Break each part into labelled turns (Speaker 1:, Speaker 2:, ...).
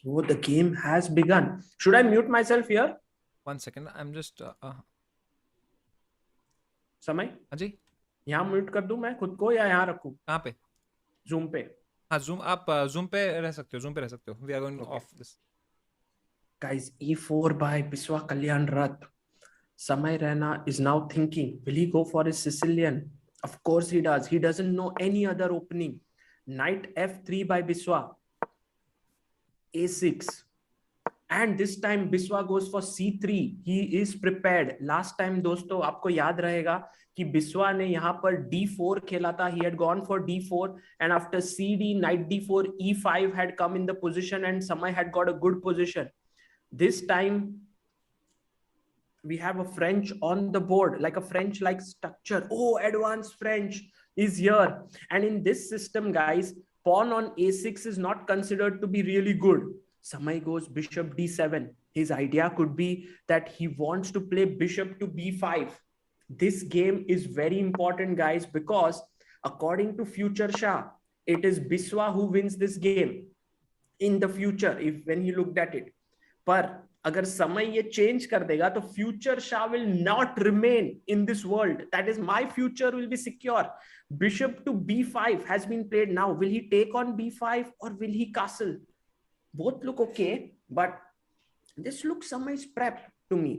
Speaker 1: Oh, the game has begun. Should I mute myself here?
Speaker 2: 1 second, I'm just
Speaker 1: समय
Speaker 2: हाँ जी,
Speaker 1: यहाँ mute कर दूं मैं खुद को या यहाँ रखूं?
Speaker 2: कहाँ पे?
Speaker 1: जूम पे.
Speaker 2: हाँ, जूम, आप जूम पे रह सकते हो, जूम पे रह सकते हो। We are going
Speaker 1: Okay.
Speaker 2: Of this.
Speaker 1: Guys, E4 by Biswa Kalyan Rath. Samay Raina is now thinking, will he go for his Sicilian? Of course he does. He doesn't know any other opening. Knight F3 by Biswa. A6. And this time Biswa goes for C3. He is prepared. Last time दोस्तों आपको याद रहेगा कि बिस्वा ने यहाँ पर D4 खेला था. He had gone for D4 and after CD, Knight D4, E5 had come in the position and Samay had got a good position. This time we have a French on the board, like a French like structure. Oh, advanced French is here. And in this system, guys, pawn on A6 is not considered to be really good. Samay goes bishop D7. His idea could be that he wants to play bishop to B5. This game is very important, guys, because according to Future Shah, it is Biswa who wins this game in the future, if when he looked at it. पर अगर समय ये change कर देगा तो future Shah will not remain in this world. That is my future will be secure. Bishop to B5 has been played now. Will he take on B5 or will he castle? Both look okay, but this looks Samay's prep to me.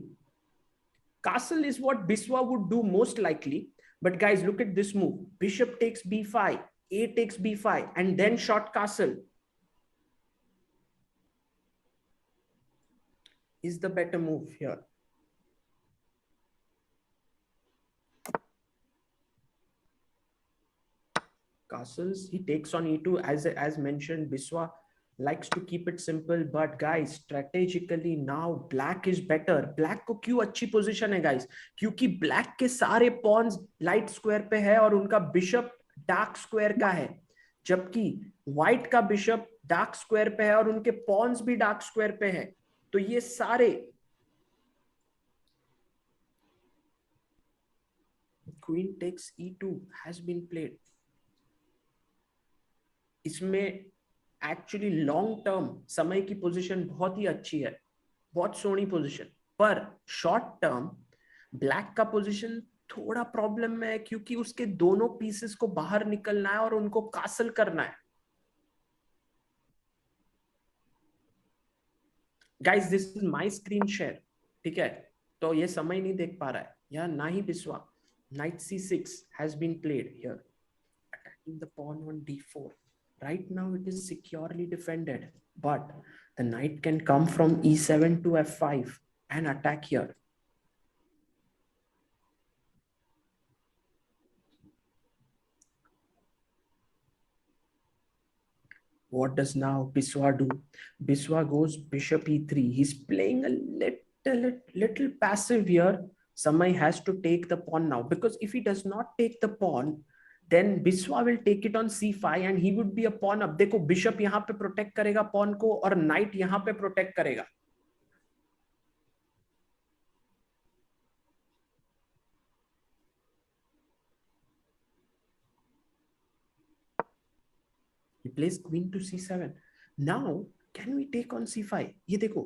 Speaker 1: Castle is what Biswa would do most likely. But guys, look at this move. Bishop takes B5, A takes B5, and then short castle. Is the better move here. Castles, he takes on E2. As mentioned, Biswa likes to keep it simple, but guys, strategically now black is better. Black को क्यों अच्छी position है guys? क्योंकि black के सारे pawns light square पे है और उनका bishop dark square का है, जबकि white का bishop dark square पे है और उनके pawns भी dark square पे है. तो ये सारे queen takes E2 has been played. इसमें एक्चुअली लॉन्ग टर्म समय की पोजीशन बहुत ही अच्छी है, बहुत सोहनी पोजीशन. पर शॉर्ट टर्म ब्लैक का पोजीशन थोड़ा प्रॉब्लम में है क्योंकि उसके दोनों पीसेस को बाहर निकलना है और उनको कासल करना है. Guys, this is my screen share, ठीक है? तो ये समय नहीं देख पा रहा है या ना ही Biswa. Knight C6 has been played here, attacking the pawn on D4. Right now it is securely defended, but the knight can come from E7 to F5 and attack here. What does now Biswa do? Biswa goes bishop E3. He's playing a little passive here. Samay has to take the pawn now, because if he does not take the pawn, then Biswa will take it on C5 and he would be a pawn up. देखो bishop यहाँ पे protect करेगा pawn को और night यहाँ पे protect करेगा. He plays queen to C7. Now can we take on C5? ये देखो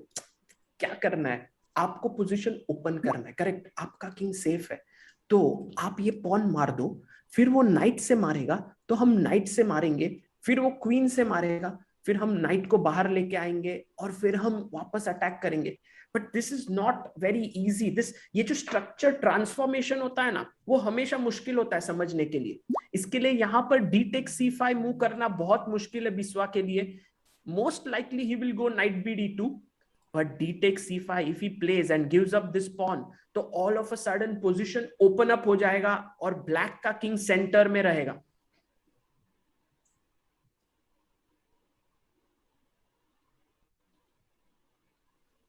Speaker 1: क्या करना है, आपको पोजीशन ओपन करना है, करेक्ट? आपका किंग सेफ है तो आप ये पॉन मार दो, फिर वो नाइट से मारेगा तो हम नाइट से मारेंगे, फिर वो क्वीन से मारेगा, फिर हम नाइट को बाहर लेके आएंगे और फिर हम वापस अटैक करेंगे. But this is not very easy. ये जो स्ट्रक्चर ट्रांसफॉर्मेशन होता है ना, वो हमेशा मुश्किल होता है समझने के लिए. इसके लिए यहाँ पर डी टेक C5 मूव करना बहुत मुश्किल है बिस्वा के लिए. Most likely he will go knight B D2. But d takes C5, if he plays and gives up this pawn, तो all of a sudden position open up हो जाएगा और black का king center में रहेगा.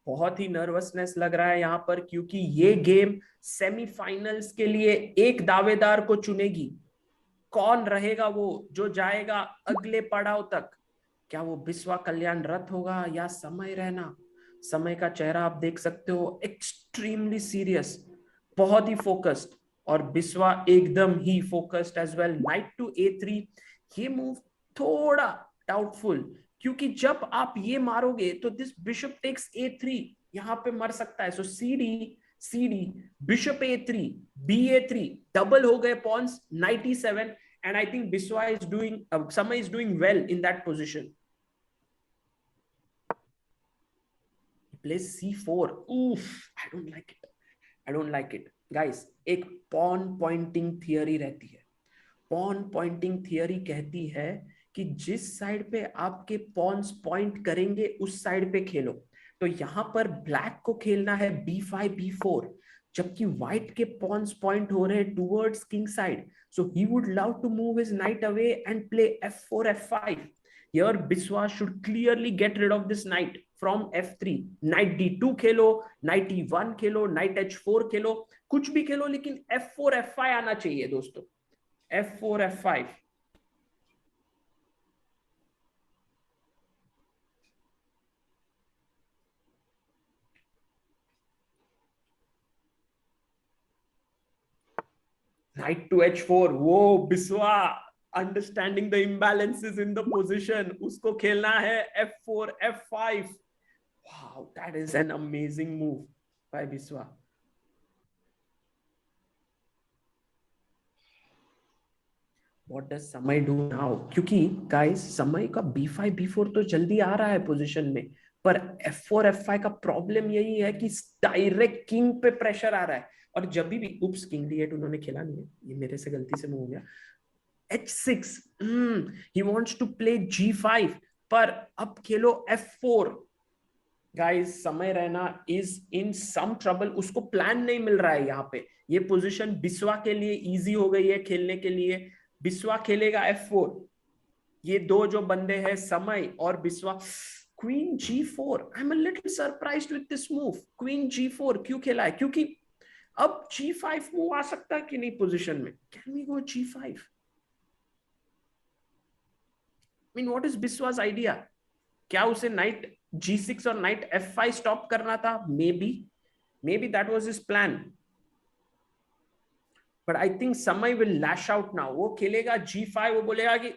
Speaker 1: बहुत ही नर्वसनेस लग रहा है यहाँ पर क्योंकि ये गेम सेमीफाइनल्स के लिए एक दावेदार को चुनेगी. कौन रहेगा वो जो जाएगा अगले पड़ाव तक? क्या वो बिस्वा कल्याण रथ होगा या समय रैना? समय का चेहरा आप देख सकते हो, एक्सट्रीमली सीरियस, बहुत ही फोकस्ड, और बिस्वा एकदम ही focused as well. Knight to A3, ये मूव थोड़ा डाउटफुल क्योंकि जब आप ये मारोगे तो दिस बिशप टेक्स a3, यहां पे मर सकता है. सो cd bishop a3 ba3, double हो गए Pond's, knight e7. And I think Biswa is doing, Samay is doing well in that position. He plays c4. Oof, I don't like it. I don't like it. Guys, एक pawn pointing theory रहती है. Pawn pointing theory कहती है कि जिस side पे आपके Pond's point करेंगे उस साइड पे खेलो. तो यहां पर ब्लैक को खेलना है b5 b4, जबकि व्हाइट के पॉन्स पॉइंट हो रहे हैं towards king side. So he would love to move his knight away and play f4 f5. Here Biswa should clearly get rid of this knight from f3. Knight d2 Khelo, knight e1 Khelo, knight h4 खेलो, कुछ भी खेलो, लेकिन f4 f5 आना चाहिए दोस्तों. f4 f5. Knight to h4. वो Biswa understanding the imbalances in the position, उसको खेलना है f4 f5. Wow, that is an amazing move by Biswa. What does Samay do now? क्योंकि guys समय का b5 b4 तो जल्दी आ रहा है पोजीशन में, पर f4 f5 का प्रॉब्लम यही है कि डायरेक्ट किंग पे प्रेशर आ रहा है. और जब भी उप्स किंग d8 उन्होंने खेला नहीं है, ये मेरे से गलती से मूव हो गया. h6, he wants to play g5, पर अब खेलो f4. Guys Samay Raina is in some trouble. उसको प्लान नहीं मिल रहा है यहाँ पे. ये पोजीशन बिस्वा के लिए इजी हो गई है खेलने के लिए. बिस्वा खेलेगा f4. ये दो जो बंदे हैं समय और Biswa. Queen g4. I am a little surprised with this move. Queen g4 क्यों खेला है? क्योंकि अब g5 मूव आ सकता है कि नहीं पोजीशन में. Can we go g5? I mean, what is Biswa's idea? क्या उसे नाइट g6 और नाइट f5 स्टॉप करना था? Maybe that was his plan. But I think Samay will lash out now. वो खेलेगा g5. वो बोलेगा कि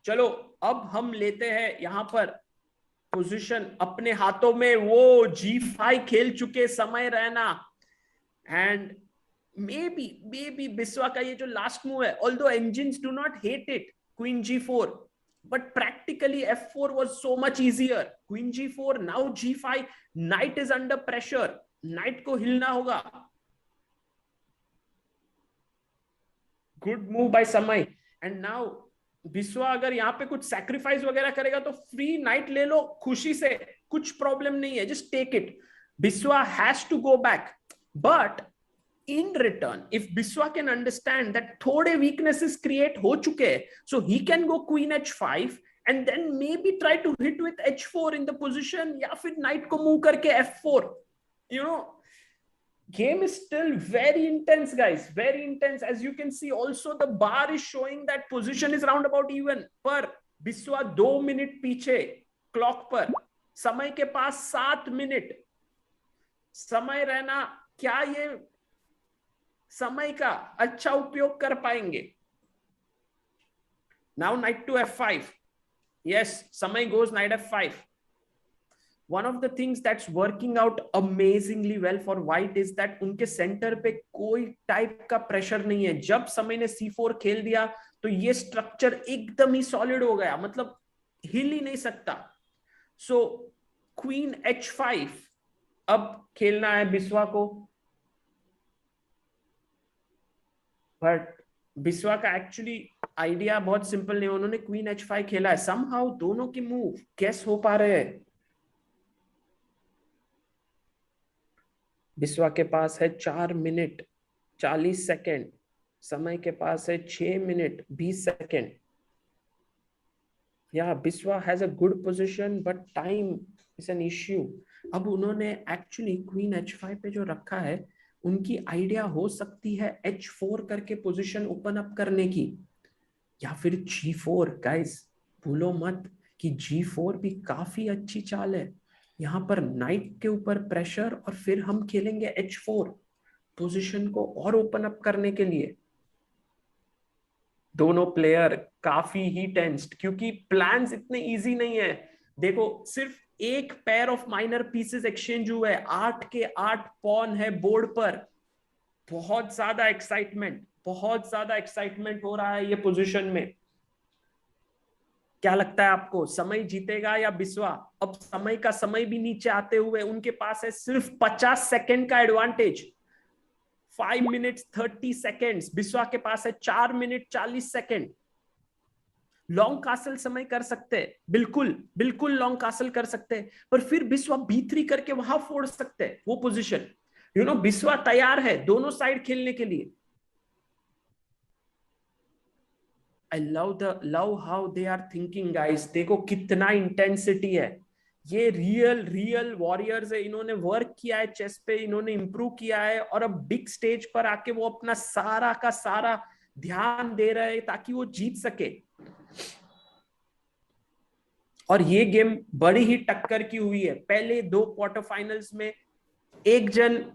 Speaker 1: चलो अब हम लेते हैं यहां पर पोजीशन अपने हाथों में. वो g5 खेल चुके समय रहना. And maybe बिस्वा का ये जो लास्ट मूव है, although engines do not hate it, queen g4, but practically f4 was so much easier. Queen g4, now g5, knight is under pressure. knight को हिलना होगा. Good move by Samay. And now Biswa अगर यहाँ पे कुछ sacrifice वगैरह करेगा तो फ्री नाइट ले लो खुशी से, कुछ प्रॉब्लम नहीं है, just take it. Biswa has to go back, but in return, if Biswa can understand that थोड़े weaknesses create हो चुके हैं, so he can go queen h5 and then maybe try to hit with h4 in the position, या फिर knight को move करके f4. You know, game is still very intense, guys, very intense. As you can see, also the bar is showing that position is round about even. पर Biswa 2 minute पीछे clock पर. समय के पास 7 minute. समय रहना क्या ये समय का अच्छा उपयोग कर पाएंगे? Now knight to f5. Yes, Samay goes knight f5. One of the things that's working out amazingly well for white is that उनके सेंटर पे कोई टाइप का प्रेशर नहीं है. जब समय ने c4 खेल दिया तो ये स्ट्रक्चर एकदम ही सॉलिड हो गया, मतलब हिल ही नहीं सकता. सो क्वीन h5 अब खेलना है बिस्वा को. बट बिस्वा का एक्चुअली आइडिया बहुत सिंपल नहीं. उन्होंने क्वीन h5 खेला है. समहाउ दोनों के मूव गेस हो पा रहे हैं. बिस्वा के पास है 4 मिनट 40 सेकेंड. समय के पास है 6 minute 20 second. Yeah Biswa has a good position but time is an issue. अब उन्होंने एक्चुअली क्वीन h5 पे जो रखा है, उनकी आइडिया हो सकती है h4 करके पोजीशन ओपन अप करने की, या फिर g4. गाइस भूलो मत कि g4 भी काफी अच्छी चाल है. यहां पर नाइट के ऊपर प्रेशर और फिर हम खेलेंगे h4 पोजीशन को और ओपन अप करने के लिए. दोनों प्लेयर काफी ही टेंस्ड, क्योंकि प्लान्स इतने इजी नहीं है। देखो सिर्फ एक pair of minor pieces exchange हुए, 8 के 8 पॉन है बोर्ड पर। बहुत ज्यादा एक्साइटमेंट हो रहा है ये पोजीशन में। क्या लगता है आपको, समय जीतेगा या बिस्वा? अब समय का समय भी नीचे आते हुए उनके पास है सिर्फ 50 सेकंड का एडवांटेज। 5 minutes 30 seconds, बिस्वा के पास है 4 minute 40 सेकंड। लॉन्ग कासल समय कर सकते हैं, बिल्कुल बिल्कुल लॉन्ग कासल कर सकते हैं, पर फिर बिस्वा B3 करके वहां फोड़ सकते हैं वो पोजीशन। बिस्वा तैयार है दोनों साइड खेलने के लिए। I love how they are thinking guys, देखो कितना इंटेंसिटी है। ये रियल रियल वॉरियर्स है, इन्होंने वर्क किया है चेस पे, इन्होंने इंप्रूव किया है, और अब बिग स्टेज पर आके वो अपना सारा का सारा ध्यान दे रहे हैं ताकि वो जीत सके। और ये गेम बड़ी ही टक्कर की हुई है। पहले 2 क्वार्टर फाइनल्स में एक जन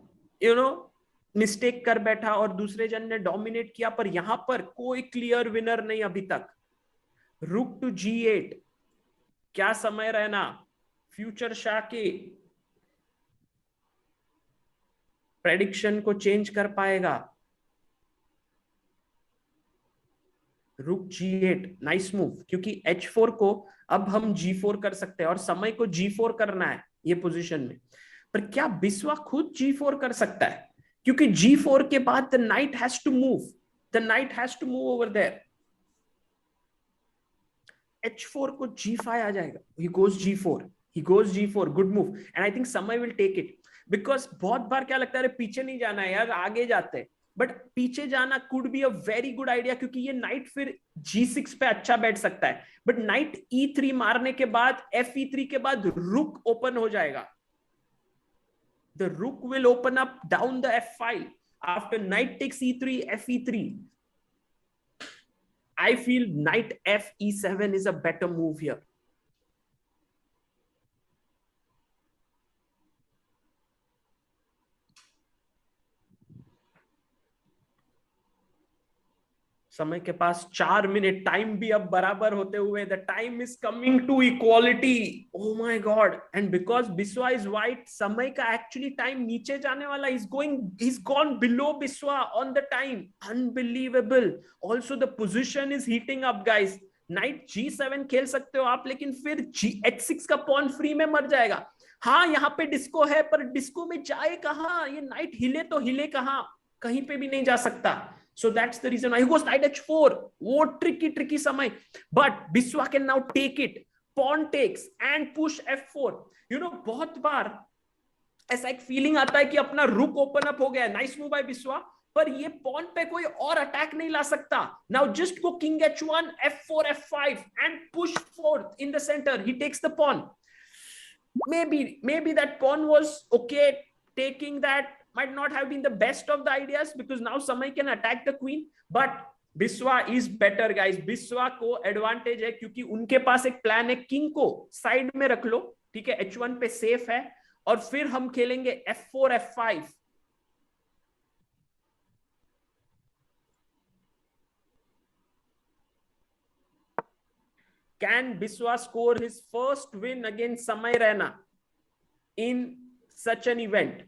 Speaker 1: मिस्टेक कर बैठा और दूसरे जन ने डोमिनेट किया, पर यहां पर कोई क्लियर विनर नहीं अभी तक। रुक टू G8, क्या समय रहना, फ्यूचर शाह के प्रेडिक्शन को चेंज कर पाएगा? रुक G8, नाइस मूव, क्योंकि H4 को अब हम G4 कर सकते हैं और समय को G4 करना है ये पोजीशन में। पर क्या बिस्वा खुद G4 कर सकता है? क्योंकि G4 के बाद the knight has to move, the knight has to move over there. H4 को G5 आ जाएगा, he goes G4, good move, and I think समय will take it, because बहुत बार क्या लगता है पीछे नहीं जाना है यार, आगे जाते हैं, बट पीछे जाना could be a very good idea, क्योंकि ये नाइट फिर G6 पे अच्छा बैठ सकता है। बट नाइट E3 मारने के बाद FE3 के बाद रुक ओपन हो जाएगा, the rook will open up down the F file after knight takes E3 FE3. I feel knight FE7 is a better move here. समय के पास 4 मिनट, टाइम भी अब बराबर होते हुए, the time is coming to equality. Oh my god, and because Biswa is white, Samay का actually time नीचे जाने वाला, is gone below Biswa on the time. Unbelievable. Also the position is heating up guys. Knight G7 खेल सकते हो आप, लेकिन फिर H6 का पॉन फ्री में मर जाएगा। हाँ यहाँ पे डिस्को है, पर डिस्को में जाए कहाँ? ये नाइट हिले तो हिले कहाँ? कहीं पे भी नहीं जा सकता। So that's the reason why he goes knight H4. वो tricky समय, but Biswa can now take it. Pawn takes and push F4. बहुत बार ऐसा एक फीलिंग आता है कि अपना रुक ओपन अप हो गया, नाइस मूव बाय बिस्वा, पर ये पॉन पे कोई और अटैक नहीं ला सकता। Now just go king H1, F4, F5 and push forth in the center. He takes the pawn. Maybe that pawn was okay. Taking that might not have been the best of the ideas, because now Samay can attack the queen, but Biswa is better guys. Biswa को advantage है, क्योंकि उनके पास एक plan है, king को side में रख लो, ठीक है, H1 पे सेफ है, और फिर हम खेलेंगे F4 F5। Can Biswa score his first win against Samay Raina in such an event?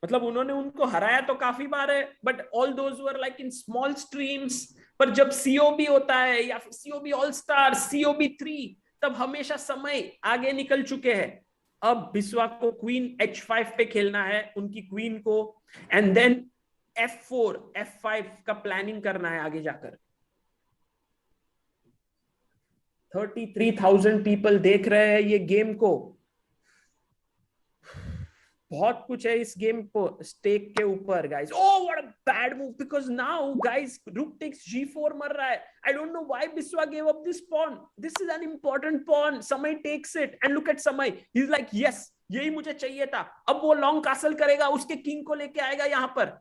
Speaker 1: मतलब उन्होंने उनको हराया तो काफी बार है, but all those were like in small streams. पर जब COB होता है, या फिर COB ऑल स्टार, COB3, तब हमेशा समय आगे निकल चुके हैं। अब बिस्वा को क्वीन H5 पे खेलना है, उनकी क्वीन को, एंड देन F4 F5 का प्लानिंग करना है आगे जाकर। 33,000 पीपल देख रहे हैं ये गेम को। बहुत कुछ है इस गेम को स्टेक के ऊपर guys. Oh what a bad move, because now guys rook takes G4 मर रहा है। I don't know why Biswa gave up this pawn, this is an important pawn. Samay takes it and look at Samay, he is like yes, यही मुझे चाहिए था। अब वो long castle करेगा, उसके किंग को लेके आएगा यहाँ पर,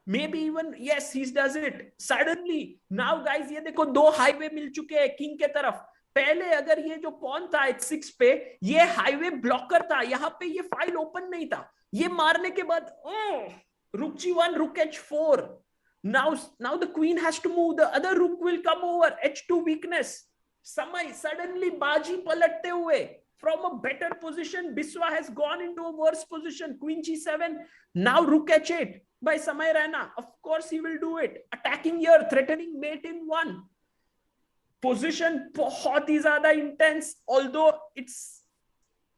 Speaker 1: maybe even yes he does it suddenly now guys। ये देखो 2 हाईवे मिल चुके हैं किंग के तरफ। पहले अगर ये जो पॉन था H6 पे, ये हाईवे ब्लॉकर था, यहाँ पे ये फाइल ओपन नहीं था। ये मारने के बाद रुक G1 रुक H4, Now the queen has to move. The other rook will come over. H2 weakness. Samay suddenly baji palatte hue. From a better position, Biswa has gone into a worse position. Queen G7. Now rook H8 by Samay Raina. Of course he will do it. Attacking here, threatening mate in one. Position बहुत ही ज़्यादा intense. Although it's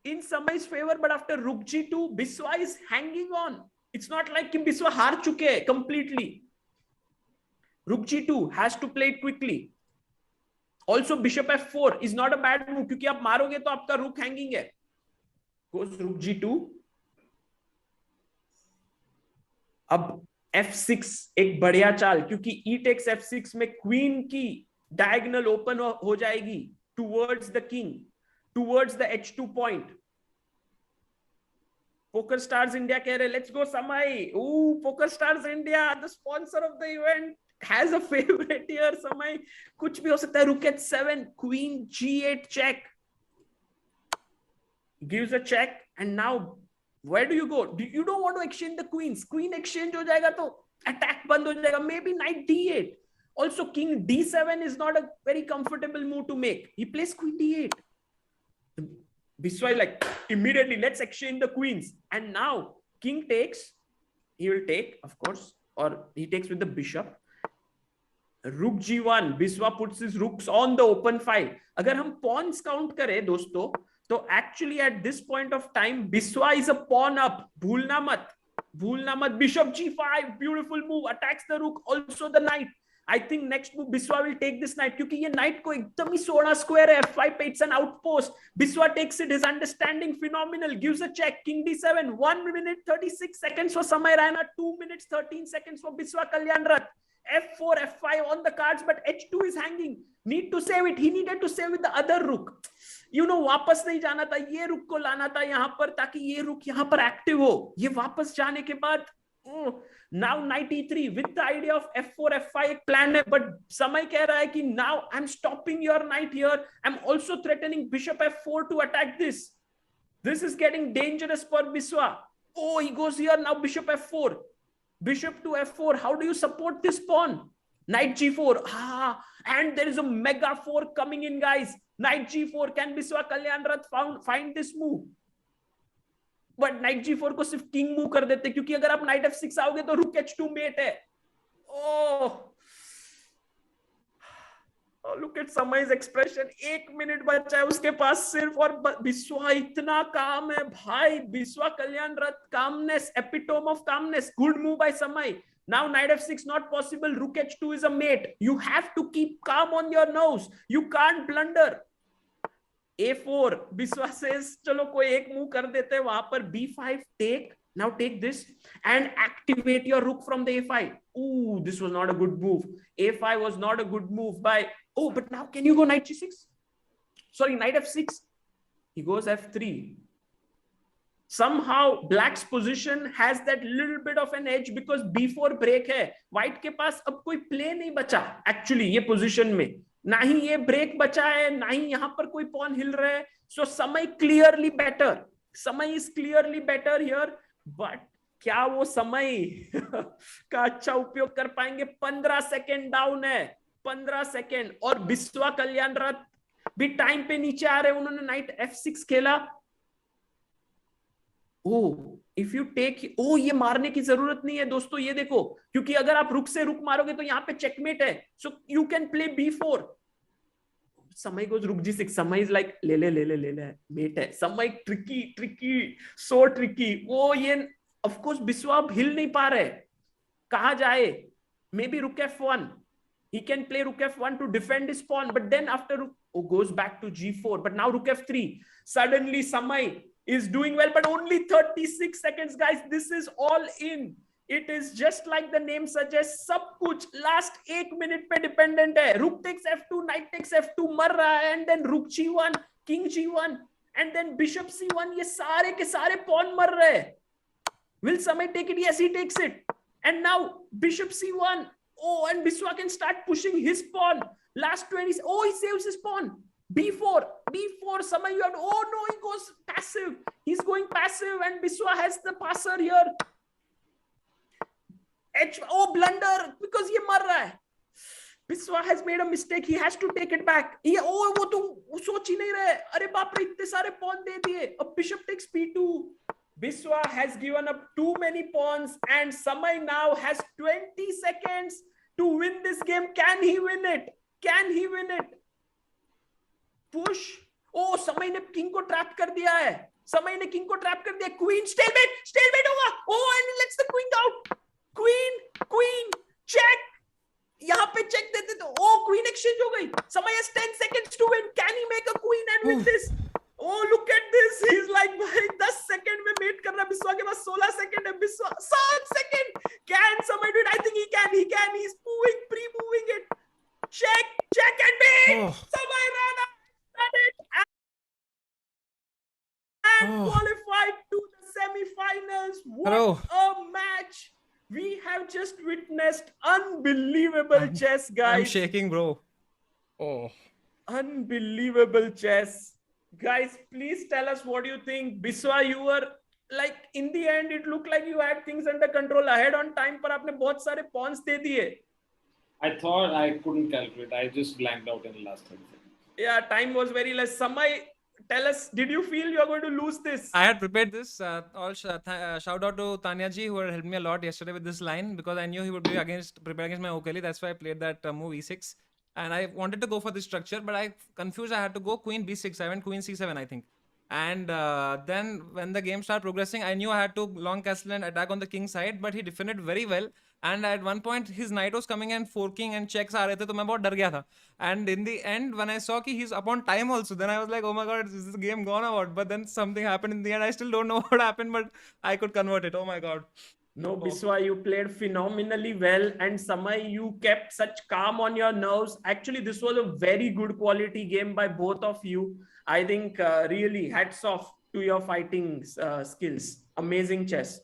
Speaker 1: in Samay's favor, but after rook G2, Biswa is hanging on. It's not like कि Biswa हार चुके हैं completely. Rook G2 has to play it quickly. Also bishop f4 is not a bad move क्योंकि आप मारोगे तो आपका rook hanging है. Goes rook G2. अब f6 एक बढ़िया चाल क्योंकि e takes f6 में queen की diagonal open हो जाएगी towards the king, towards the h2 point. Poker Stars India कह रहे let's go Samay. Ooh, Poker Stars India, the sponsor of the event, has a favorite here. Samay, कुछ भी हो सकता है. Rook h7, Queen G8 check. Gives a check, and now where do you go? You don't want to exchange the queens. Queen exchange हो जाएगा तो attack बंद हो जाएगा. Maybe knight d8. Also, king d7 is not a very comfortable move to make. He plays queen d8. Biswa is like, immediately, let's exchange the queens. And now, king takes. He will take, of course, or he takes with the bishop. Rook g1. Biswa puts his rooks on the open file. अगर हम pawns count करें, दोस्तों, तो actually at this point of time, Biswa is a pawn up. भूलना मत. भूलना मत. Bishop g5. Beautiful move. Attacks the rook. Also the knight. I think next move Biswa will take this knight क्योंकि ये knight को एकदम ही सोना square है. F5 पे it's an outpost. Biswa takes it. His understanding phenomenal. Gives a check. King d7. 1 minute 36 seconds for Samay Raina. 2 minutes 13 seconds for Biswa Kalyan Rath. F4, F5 on the cards, but H2 is hanging. Need to save it. He needed to save with the other rook. You know, वापस नहीं जाना था. ये रुक को लाना था यहाँ पर ताकि ये रुक यहाँ पर एक्टिव हो. ये वापस जाने के बाद now knight e3 with the idea of f4 f5 एक plan है, but समय कह रहा है कि now I'm stopping your knight here. I'm also threatening bishop f4 to attack this. This is getting dangerous for Biswa. Oh, he goes here now. Bishop f4. Bishop to f4. How do you support this pawn? Knight g4. And there is a mega 4 coming in, guys. Knight g4. Can Biswa Kalyan Rath find this move? But knight g4 को सिर्फ king move कर देते क्योंकि अगर आप knight f6 आओगे तो rook h2 mate है. Oh, look at Samay's expression. 1 minute बचा है उसके पास सिर्फ और बिस्वा इतना काम है भाई. बिस्वा कल्याण रथ, calmness, epitome of calmness. Good move by Samay. Now knight f6 not possible. Rook h2 is a mate. You have to keep calm on your nose. You can't blunder. A4. Biswa says चलो कोई एक move कर देते हैं वहां पर. B5 take. Now take this and activate your rook from the A5. Ooh, this was not a good move. A5 was not a good move by. Oh, but now can you go knight g6? Sorry, knight f6. He goes f3. Somehow black's position has that little bit of an edge because b4 break है. White के पास अब कोई play नहीं बचा actually ये position में. ना ही ये break बचा है, ना ही यहाँ पर कोई pawn हिल रहा है. So Samay clearly better. Samay is clearly better here. But क्या वो समय का अच्छा उपयोग कर पाएंगे? 15 सेकेंड डाउन है. 15 सेकेंड. और बिस्वा कल्याण रथ भी टाइम पे नीचे आ रहे. उन्होंने नाइट f6 खेला. इफ यू टेक, ये मारने की जरूरत नहीं है दोस्तों. ये देखो, क्योंकि अगर आप रुक से रुक मारोगे तो यहाँ पे चेकमेट है. So you can play b4. समय गोज रुक g6. समय इज लाइक ले मेट है. समय ट्रिकी सो ट्रिकी. वो ये ऑफ कोर्स बिस्वा हिल नहीं पा रहे. कहा जाए? मे बी रुक f1. He can play rook f1 to defend his pawn, but then after goes back to g4. But now rook f3. Suddenly Samay is doing well, but only 36 seconds, guys. This is all in. It is just like the name suggests. सब कुछ last 1 minute पे dependent है. Rook takes f2, knight takes f2 मर रहा है, and then rook g1, king g1, and then bishop c1. ये सारे के सारे pawn मर रहे हैं. Will Samay take it? Yes, he takes it. And now bishop c1. Oh, and Biswa can start pushing his pawn. Last 20. Oh, he saves his pawn. B4. Samay, you have to. Oh no, he goes passive. He's going passive, and Biswa has the passer here. H, oh blunder, because ये मर रहा है. Biswa has made a mistake. He has to take it back. Oh, वो तो सोच ही नहीं रहे. अरे बाप रे, इतने सारे pawn दे दिए. A bishop takes p2. Biswa has given up too many pawns, and Samay now has 20 seconds to win this game. Can he win it? Can he win it? Push. Oh, Samay ने king को trap कर दिया है. Samay ने king को trap कर दिया. Queen stalemate होगा. Oh, and he lets the queen out. Queen, check. यहाँ पे check देते तो oh, queen exchange हो गई. Samay has 10 seconds to win. Can he make a queen and win this? Oh, look at this. He's like, भाई 10 second में wait कर रहा है. बिस्वा के पास 16 सेकंड है. Biswa 7 second. Can Samay do it? I think he can. He's pre-moving it. Check and beat. Samay ran it and qualified to the semi-finals. What a match. We have just witnessed unbelievable chess, guys.
Speaker 2: I'm shaking, bro. Oh.
Speaker 1: Unbelievable chess. Guys, please tell us what you think. Biswa, you were like, in the end, it looked like you had things under control, ahead on time, पर आपने बहुत सारे pawns दे दिए.
Speaker 3: I thought I couldn't calculate. I just blanked out in the last 30 seconds.
Speaker 1: Yeah, time was very less. Samay, tell us, did you feel you are going to lose this?
Speaker 2: I had prepared this. Shout out to Tanya ji, who had helped me a lot yesterday with this line, because I knew he would be prepared against my Okeli. That's why I played that move e6. And I wanted to go for this structure, but I confused. I had to go queen b6. I went queen c7, I think. And then when the game started progressing, I knew I had to long castle and attack on the king side, but he defended very well. And at one point, his knight was coming and forking and checks आ रहे थे, तो मैं बहुत डर गया था. And in the end, when I saw कि he's upon time also, then I was like, oh my god, is this game gone or what? But then something happened in the end. I still don't know what happened, but I could convert it. Oh my god.
Speaker 1: No, Biswa, you played phenomenally well, and Samay, you kept such calm on your nerves. Actually, this was a very good quality game by both of you. I think really hats off to your fighting skills. Amazing chess.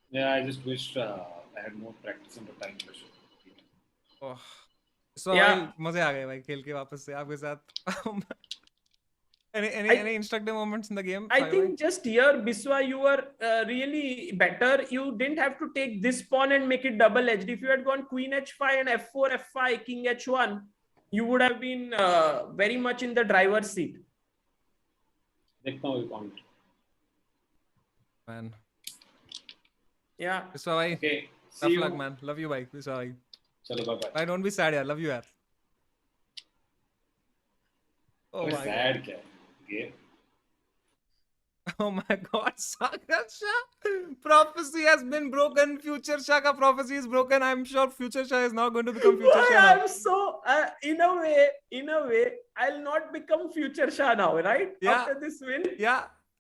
Speaker 3: Yeah, I just wish I had more practice under time pressure.
Speaker 2: Oh. So
Speaker 1: Yeah.
Speaker 2: मजे आ गए भाई खेल के वापस से आपके साथ. Any instructive moments in the game?
Speaker 1: I think just here, Biswa, you were really better. You didn't have to take this pawn and make it double-edged. If you had gone queen h5 and f4, f5, king h1, you would have been very much in the driver's seat.
Speaker 3: Now we can't.
Speaker 2: Man.
Speaker 1: Yeah.
Speaker 2: Biswa bhai.
Speaker 3: Okay.
Speaker 2: Tough
Speaker 3: See
Speaker 2: luck,
Speaker 3: you.
Speaker 2: man. Love you, bhai. Biswa bhai.
Speaker 3: Chalo, bye-bye.
Speaker 2: Bhai, don't be sad, yaar. Love you, yaar. Oh my
Speaker 3: sad kya hai? Game.
Speaker 2: Oh my god, Sagar Shah. Prophecy has been broken. Future Shah ka prophecy is broken. I'm sure Future Shah is now going to become Future Shah.
Speaker 1: I'm so, in a way, I'll not become Future Shah now, right?
Speaker 2: Yeah.
Speaker 1: After this win.
Speaker 2: Yeah.